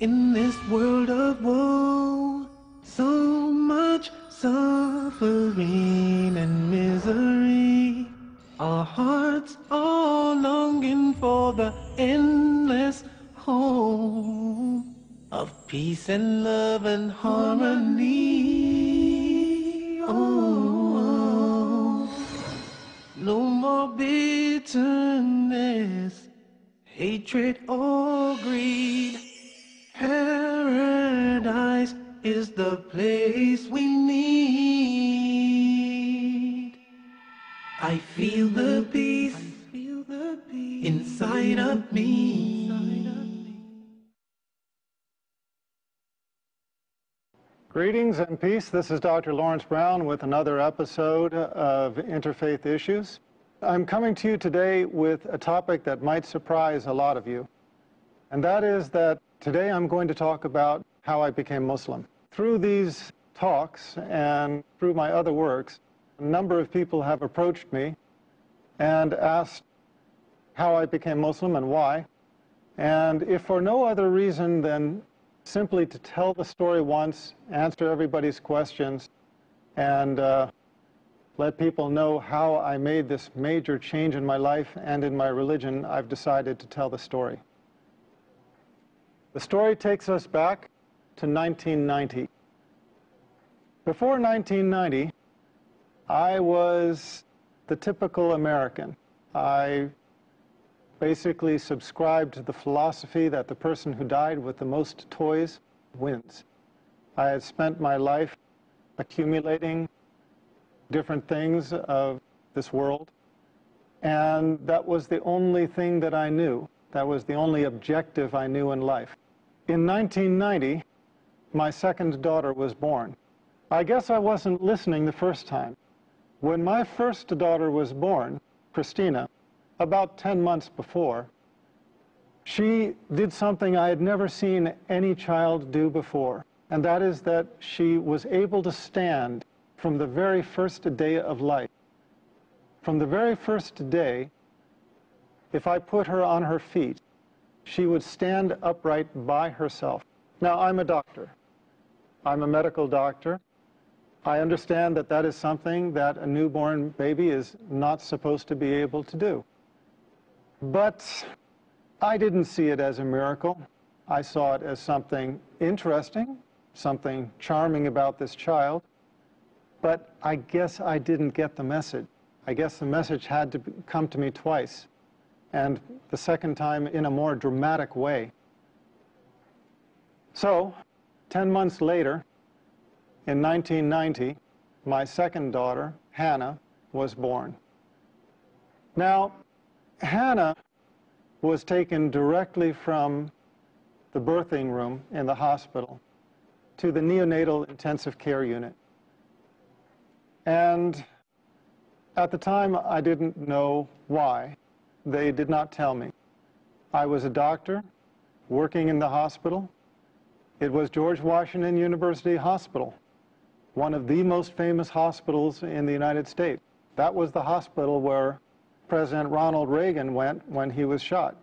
In this world of woe, so much suffering and misery. Our hearts are longing for the endless home of peace and love and harmony. Oh, no more bitterness, hatred or greed. Paradise is the place we need. I feel the peace inside of me. Greetings and peace. This is Dr. Laurence Brown with another episode of Interfaith Issues. I'm coming to you today with a topic that might surprise a lot of you. And that is that today I'm going to talk about how I became Muslim. Through these talks and through my other works, a number of people have approached me and asked how I became Muslim and why. And if for no other reason than simply to tell the story once, answer everybody's questions, and let people know how I made this major change in my life and in my religion, I've decided to tell the story. The story takes us back to 1990. Before 1990, I was the typical American. I basically subscribed to the philosophy that the person who died with the most toys wins. I had spent my life accumulating different things of this world, and that was the only thing that I knew. That was the only objective I knew in life. In 1990, my second daughter was born. I guess I wasn't listening the first time. When my first daughter was born, Christina, about 10 months before, she did something I had never seen any child do before, and that is that she was able to stand from the very first day of life. From the very first day, if I put her on her feet, she would stand upright by herself. Now, I'm a doctor. I'm a medical doctor. I understand that that is something that a newborn baby is not supposed to be able to do. But I didn't see it as a miracle. I saw it as something interesting, something charming about this child. But I guess I didn't get the message. I guess the message had to come to me twice, and the second time in a more dramatic way. So, 10 months later, in 1990, my second daughter, Hannah, was born. Now, Hannah was taken directly from the birthing room in the hospital to the neonatal intensive care unit. And at the time, I didn't know why. They did not tell me. I was a doctor working in the hospital. It was George Washington University Hospital, one of the most famous hospitals in the United States. That was the hospital where President Ronald Reagan went when he was shot.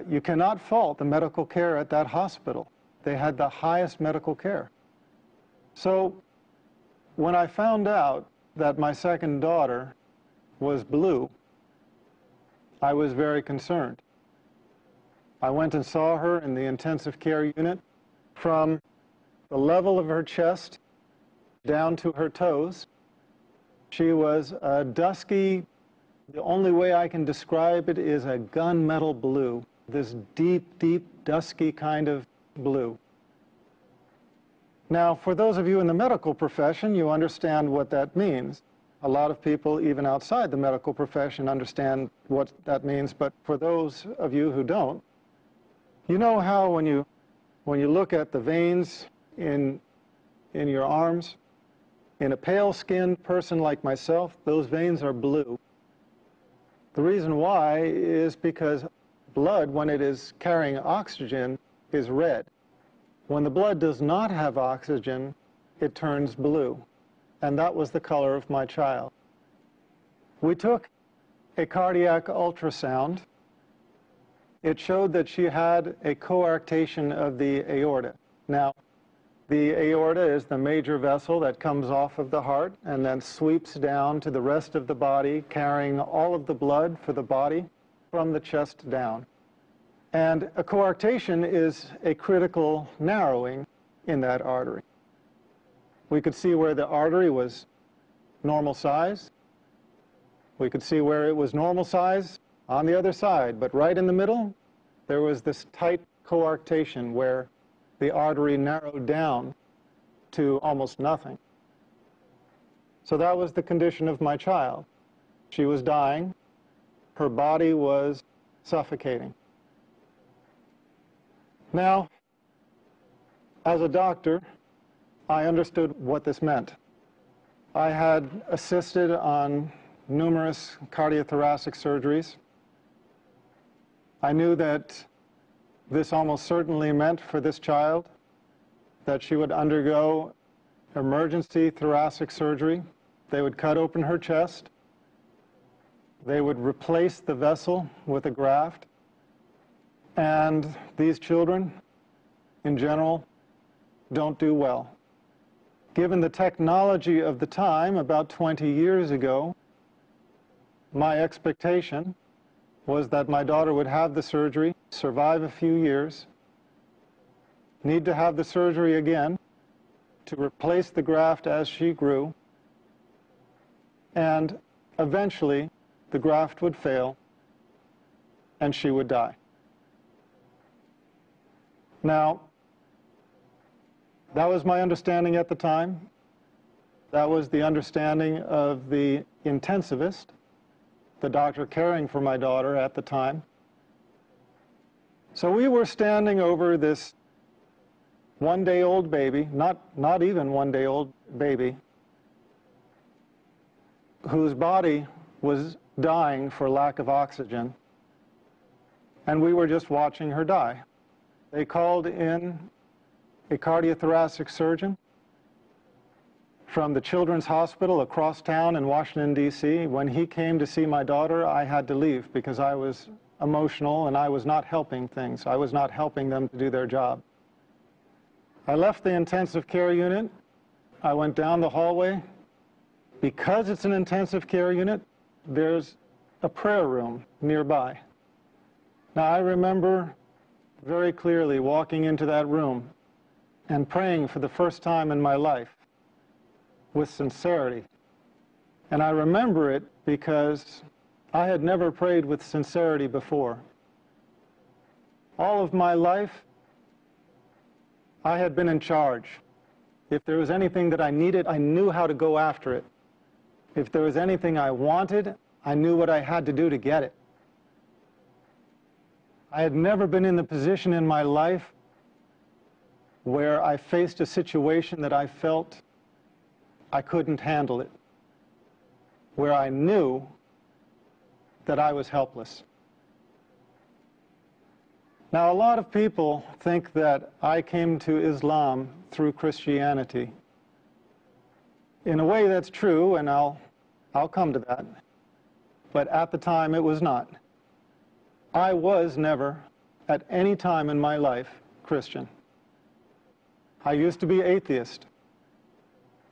You cannot fault the medical care at that hospital. They had the highest medical care. So when I found out that my second daughter was blue, I was very concerned. I went and saw her in the intensive care unit. From the level of her chest down to her toes, she was a dusky, the only way I can describe it is a gunmetal blue, this deep, deep, dusky kind of blue. Now, for those of you in the medical profession, you understand what that means. A lot of people, even outside the medical profession, understand what that means, but for those of you who don't, you know how when you look at the veins in your arms, in a pale-skinned person like myself, those veins are blue. The reason why is because blood, when it is carrying oxygen, is red. When the blood does not have oxygen, it turns blue. And that was the color of my child. We took a cardiac ultrasound it showed that she had a coarctation of the aorta. Now, the aorta is the major vessel that comes off of the heart and then sweeps down to the rest of the body, carrying all of the blood for the body from the chest down. And a coarctation is a critical narrowing in that artery. We could see where the artery was normal size. We could see where it was normal size on the other side, but right in the middle, there was this tight coarctation where the artery narrowed down to almost nothing. So that was the condition of my child. She was dying. Her body was suffocating. Now, as a doctor, I understood what this meant. I had assisted on numerous cardiothoracic surgeries. I knew that this almost certainly meant for this child that she would undergo emergency thoracic surgery. They would cut open her chest. They would replace the vessel with a graft. And these children, in general, don't do well. Given the technology of the time, about 20 years ago, my expectation was that my daughter would have the surgery, survive a few years, need to have the surgery again to replace the graft as she grew, and eventually the graft would fail and she would die. Now, that was my understanding at the time. That was the understanding of the intensivist, the doctor caring for my daughter at the time. So we were standing over this one-day-old baby, not even one-day-old baby, whose body was dying for lack of oxygen, and we were just watching her die. They called in a cardiothoracic surgeon from the Children's Hospital across town in Washington, D.C. When he came to see my daughter, I had to leave because I was emotional and I was not helping things. I was not helping them to do their job. I left the intensive care unit. I went down the hallway. Because it's an intensive care unit, there's a prayer room nearby. Now, I remember very clearly walking into that room and praying for the first time in my life with sincerity. And I remember it because I had never prayed with sincerity before. All of my life, I had been in charge. If there was anything that I needed, I knew how to go after it. If there was anything I wanted, I knew what I had to do to get it. I had never been in the position in my life where I faced a situation that I felt I couldn't handle it, where I knew that I was helpless. Now, a lot of people think that I came to Islam through Christianity. In a way, that's true, and I'll come to that. But at the time, it was not. I was never, at any time in my life, Christian. I used to be atheist.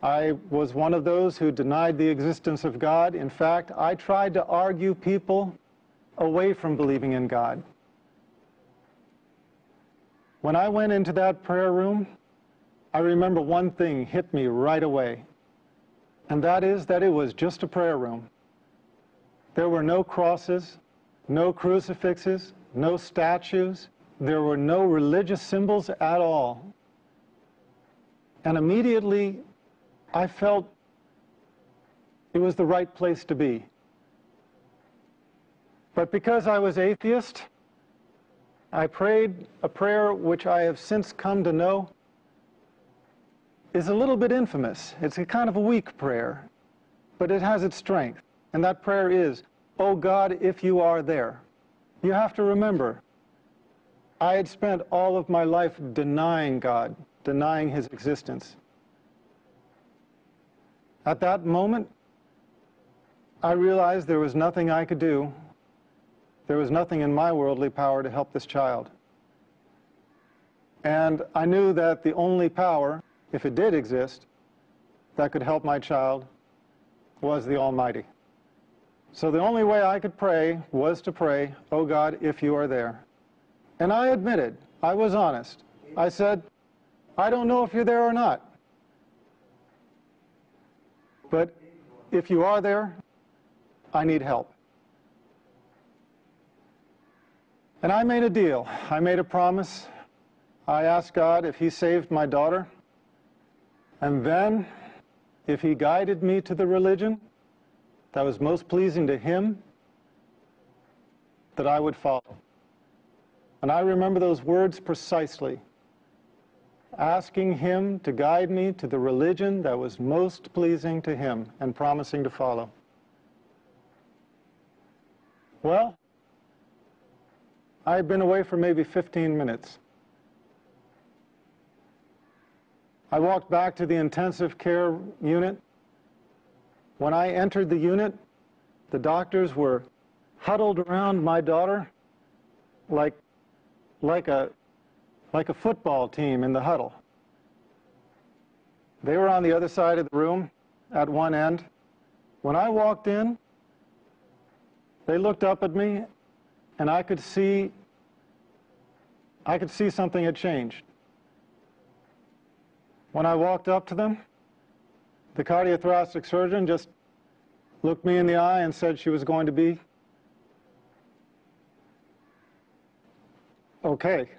I was one of those who denied the existence of God. In fact, I tried to argue people away from believing in God. When I went into that prayer room, I remember one thing hit me right away, and that is that it was just a prayer room. There were no crosses, no crucifixes, no statues. There were no religious symbols at all. And immediately, I felt it was the right place to be. But because I was atheist, I prayed a prayer which I have since come to know is a little bit infamous. It's a kind of a weak prayer, but it has its strength. And that prayer is, "Oh God, if you are there." You have to remember, I had spent all of my life denying God, denying his existence. At that moment, I realized there was nothing I could do there was nothing in my worldly power to help this child. And I knew that the only power, if it did exist, that could help my child was the Almighty. So the only way I could pray was to pray, "Oh God, if you are there." And I admitted, I was honest. I said, "I don't know if you're there or not. But if you are there, I need help." And I made a deal. I made a promise. I asked God if He saved my daughter, and then if He guided me to the religion that was most pleasing to Him, that I would follow. And I remember those words precisely, asking Him to guide me to the religion that was most pleasing to Him and promising to follow. Well, I had been away for maybe 15 minutes. I walked back to the intensive care unit. When I entered the unit, the doctors were huddled around my daughter like a football team in the huddle. They were on the other side of the room at one end. When I walked in, they looked up at me, and I could see something had changed. When I walked up to them, the cardiothoracic surgeon just looked me in the eye and said she was going to be okay.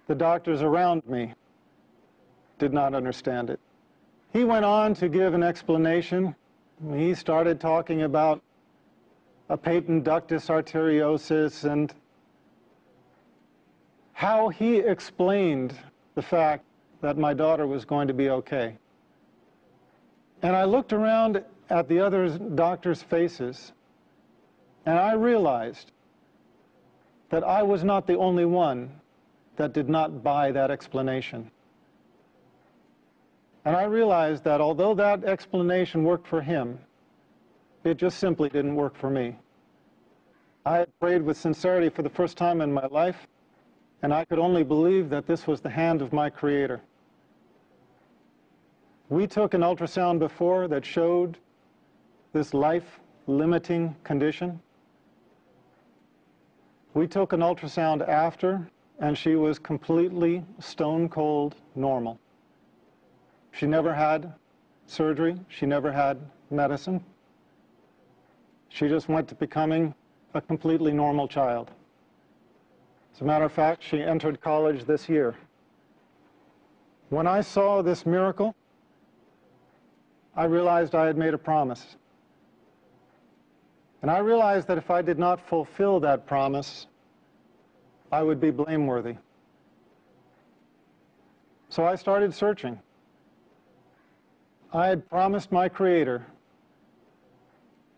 The doctors around me did not understand it. He went on to give an explanation. He started talking about a patent ductus arteriosus and how he explained the fact that my daughter was going to be okay. And I looked around at the other doctors' faces, and I realized that I was not the only one that did not buy that explanation. And I realized that although that explanation worked for him, it just simply didn't work for me. I had prayed with sincerity for the first time in my life, and I could only believe that this was the hand of my Creator. We took an ultrasound before that showed this life-limiting condition. We took an ultrasound after, and she was completely stone-cold normal. She never had surgery. She never had medicine. She just went to becoming a completely normal child. As a matter of fact, she entered college this year. When I saw this miracle, I realized I had made a promise. And I realized that if I did not fulfill that promise, I would be blameworthy. So I started searching. I had promised my Creator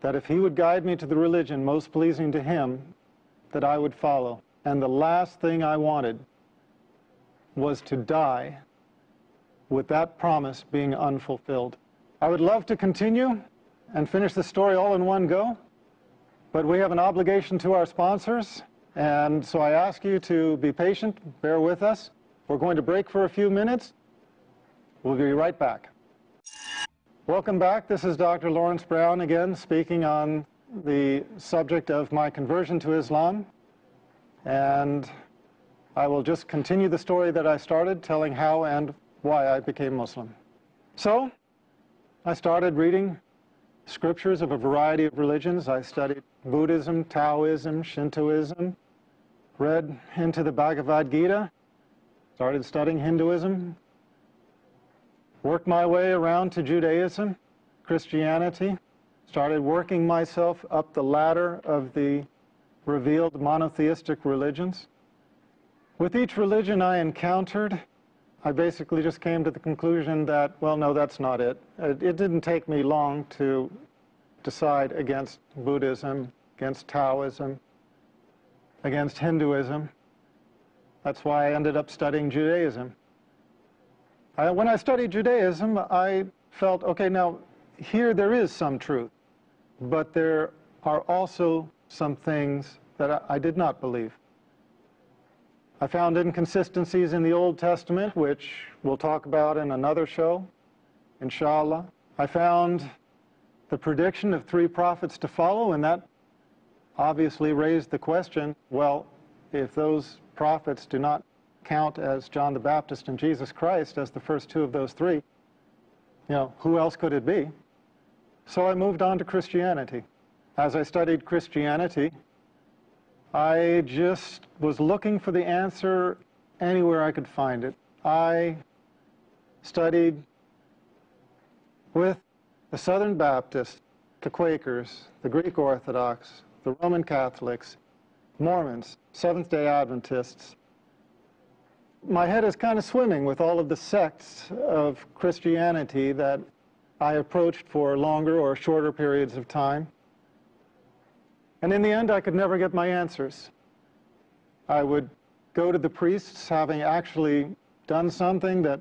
that if He would guide me to the religion most pleasing to Him, that I would follow. And the last thing I wanted was to die with that promise being unfulfilled. I would love to continue and finish the story all in one go, but we have an obligation to our sponsors, and so I ask you to be patient, bear with us. We're going to break for a few minutes. We'll be right back. Welcome back. This is Dr. Laurence Brown again, speaking on the subject of my conversion to Islam. And I will just continue the story that I started, telling how and why I became Muslim. So, I started reading scriptures of a variety of religions. I studied Buddhism, Taoism, Shintoism, read into the Bhagavad Gita, started studying Hinduism, worked my way around to Judaism, Christianity, started working myself up the ladder of the revealed monotheistic religions. With each religion I encountered, I basically just came to the conclusion that, well, no, that's not it. It didn't take me long to decide against Buddhism, against Taoism, against Hinduism. That's why I ended up studying Judaism. When I studied Judaism, I felt, okay, now here there is some truth, but there are also some things that I did not believe. I found inconsistencies in the Old Testament, which we'll talk about in another show, inshallah. I found the prediction of 3 prophets to follow, and that obviously raised the question, well, if those prophets do not count as John the Baptist and Jesus Christ as the first 2 of those 3, who else could it be? So I moved on to Christianity. As I studied Christianity, I just was looking for the answer anywhere I could find it. I studied with the Southern Baptists, the Quakers, the Greek Orthodox, the Roman Catholics, Mormons, Seventh-day Adventists. My head is kind of swimming with all of the sects of Christianity that I approached for longer or shorter periods of time. And in the end, I could never get my answers. I would go to the priests, having actually done something that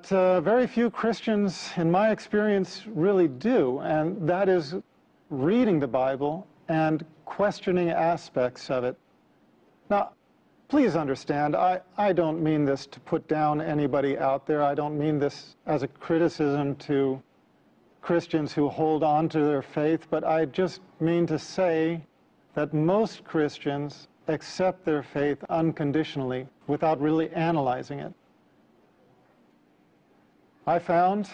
very few Christians, in my experience, really do, and that is reading the Bible and questioning aspects of it. Now, please understand, I don't mean this to put down anybody out there. I don't mean this as a criticism to Christians who hold on to their faith, but I just mean to say that most Christians accept their faith unconditionally without really analyzing it. I found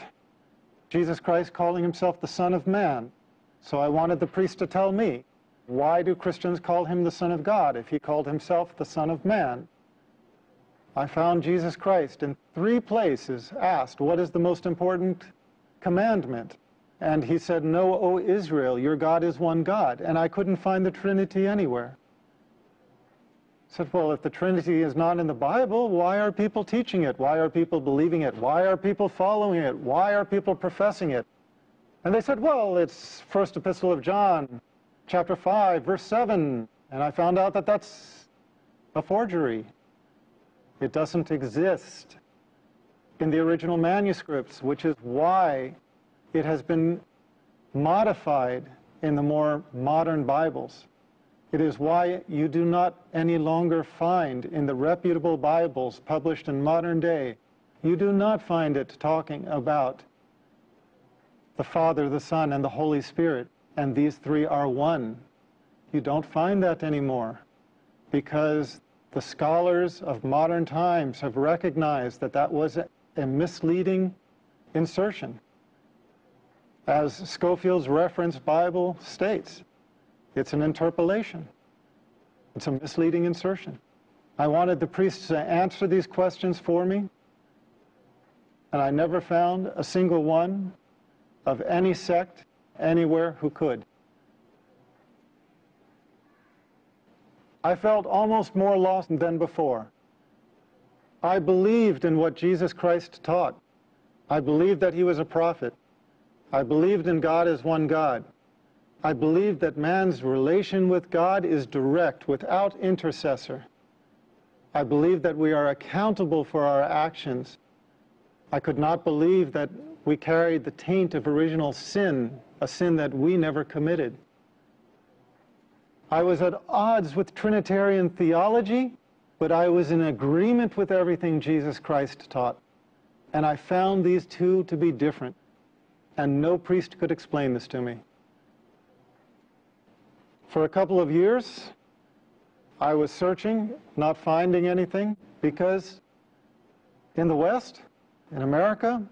Jesus Christ calling himself the Son of Man, so I wanted the priest to tell me, why do Christians call him the Son of God if he called himself the Son of Man? I found Jesus Christ in 3 places asked, what is the most important commandment? And he said, "Know, O Israel, your God is one God." And I couldn't find the Trinity anywhere. I said, well, if the Trinity is not in the Bible, why are people teaching it? Why are people believing it? Why are people following it? Why are people professing it? And they said, well, it's First Epistle of John, chapter 5, verse 7. And I found out that that's a forgery. It doesn't exist in the original manuscripts, which is why it has been modified in the more modern Bibles. It is why you do not any longer find in the reputable Bibles published in modern day, you do not find it talking about the Father, the Son, and the Holy Spirit, and these 3 are one. You don't find that anymore because the scholars of modern times have recognized that that was a misleading insertion. As Scofield's Reference Bible states, it's an interpolation. It's a misleading insertion. I wanted the priests to answer these questions for me, and I never found a single one of any sect anywhere who could. I felt almost more lost than before. I believed in what Jesus Christ taught. I believed that he was a prophet. I believed in God as one God. I believed that man's relation with God is direct, without intercessor. I believed that we are accountable for our actions. I could not believe that we carried the taint of original sin, a sin that we never committed. I was at odds with Trinitarian theology, but I was in agreement with everything Jesus Christ taught. And I found these 2 to be different. And no priest could explain this to me. For a couple of years, I was searching, not finding anything, because in the West, in America,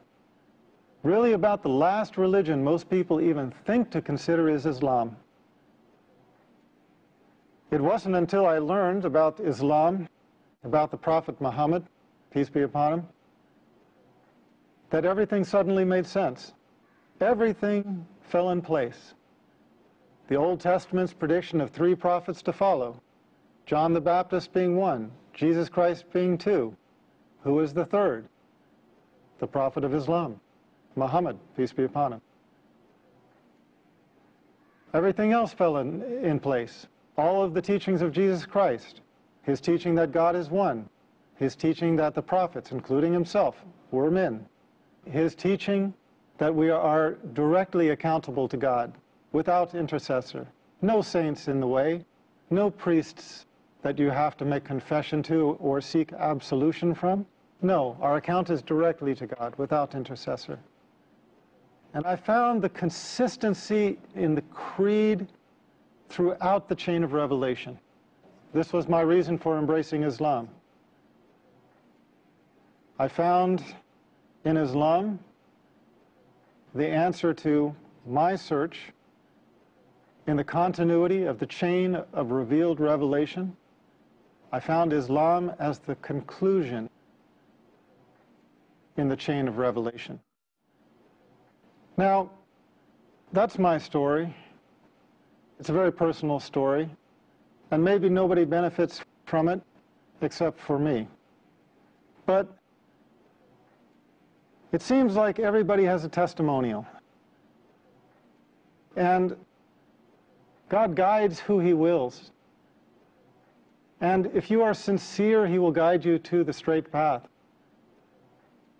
really about the last religion most people even think to consider is Islam. It wasn't until I learned about Islam, about the Prophet Muhammad, peace be upon him, that everything suddenly made sense. Everything fell in place. The Old Testament's prediction of 3 prophets to follow, John the Baptist being 1, Jesus Christ being 2. Who is the 3rd? The prophet of Islam, Muhammad, peace be upon him. Everything else fell in place. All of the teachings of Jesus Christ, his teaching that God is one, his teaching that the prophets, including himself, were men, his teaching that we are directly accountable to God, without intercessor. no saints in the way, no priests that you have to make confession to or seek absolution from. No, our account is directly to God without intercessor. And I found the consistency in the creed throughout the chain of revelation. This was my reason for embracing Islam. I found in Islam the answer to my search in the continuity of the chain of revealed revelation. I found Islam as the conclusion in the chain of revelation. Now, that's my story. It's a very personal story, and maybe nobody benefits from it except for me. But it seems like everybody has a testimonial. And God guides who He wills. And if you are sincere, He will guide you to the straight path.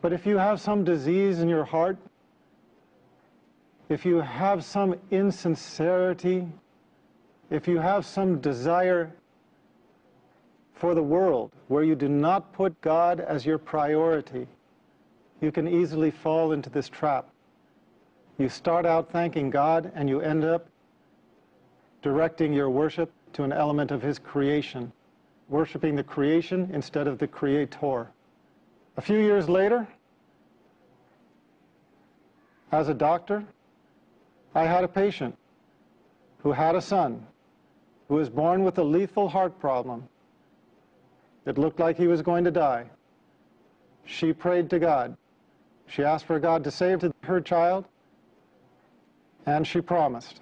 But if you have some disease in your heart, if you have some insincerity, if you have some desire for the world where you do not put God as your priority, you can easily fall into this trap. You start out thanking God and you end up directing your worship to an element of His creation, worshiping the creation instead of the Creator. A few years later, as a doctor, I had a patient who had a son who was born with a lethal heart problem. It looked like he was going to die. She prayed to God. She asked for God to save her child, and she promised.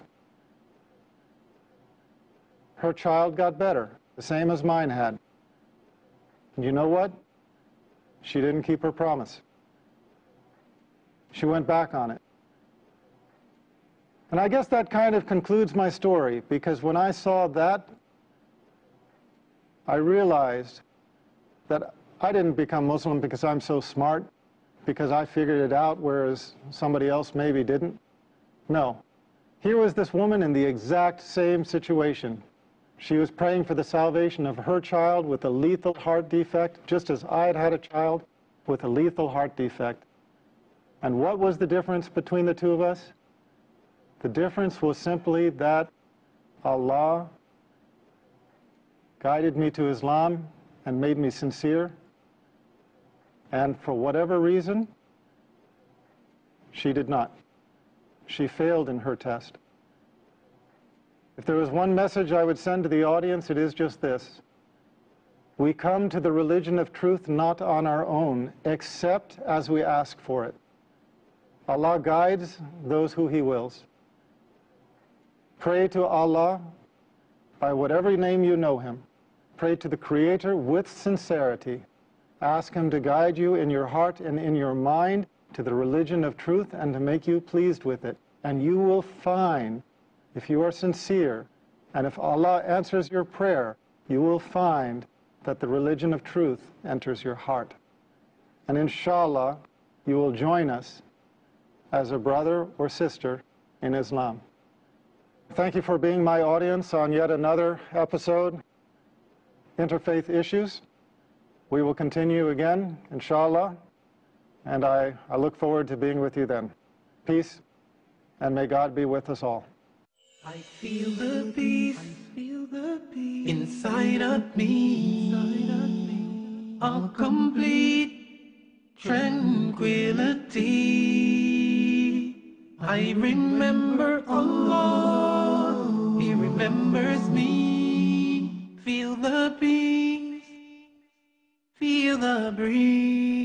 Her child got better, the same as mine had. And you know what? She didn't keep her promise. She went back on it. And I guess that kind of concludes my story, because when I saw that, I realized that I didn't become Muslim because I'm so smart, because I figured it out, whereas somebody else maybe didn't. No. Here was this woman in the exact same situation. She was praying for the salvation of her child with a lethal heart defect, just as I had had a child with a lethal heart defect. And what was the difference between the two of us? The difference was simply that Allah guided me to Islam and made me sincere. And for whatever reason, she did not. She failed in her test. If there was one message I would send to the audience, it is just this. We come to the religion of truth not on our own, except as we ask for it. Allah guides those who He wills. Pray to Allah by whatever name you know Him. Pray to the Creator with sincerity. Ask Him to guide you in your heart and in your mind to the religion of truth and to make you pleased with it. And you will find, if you are sincere, and if Allah answers your prayer, you will find that the religion of truth enters your heart. And inshallah, you will join us as a brother or sister in Islam. Thank you for being my audience on yet another episode, Interfaith Issues. We will continue again, inshallah, and I look forward to being with you then. Peace, and may God be with us all. I feel the peace, inside of me, all complete tranquility. I remember Allah, He remembers me. Feel the peace, feel the breeze.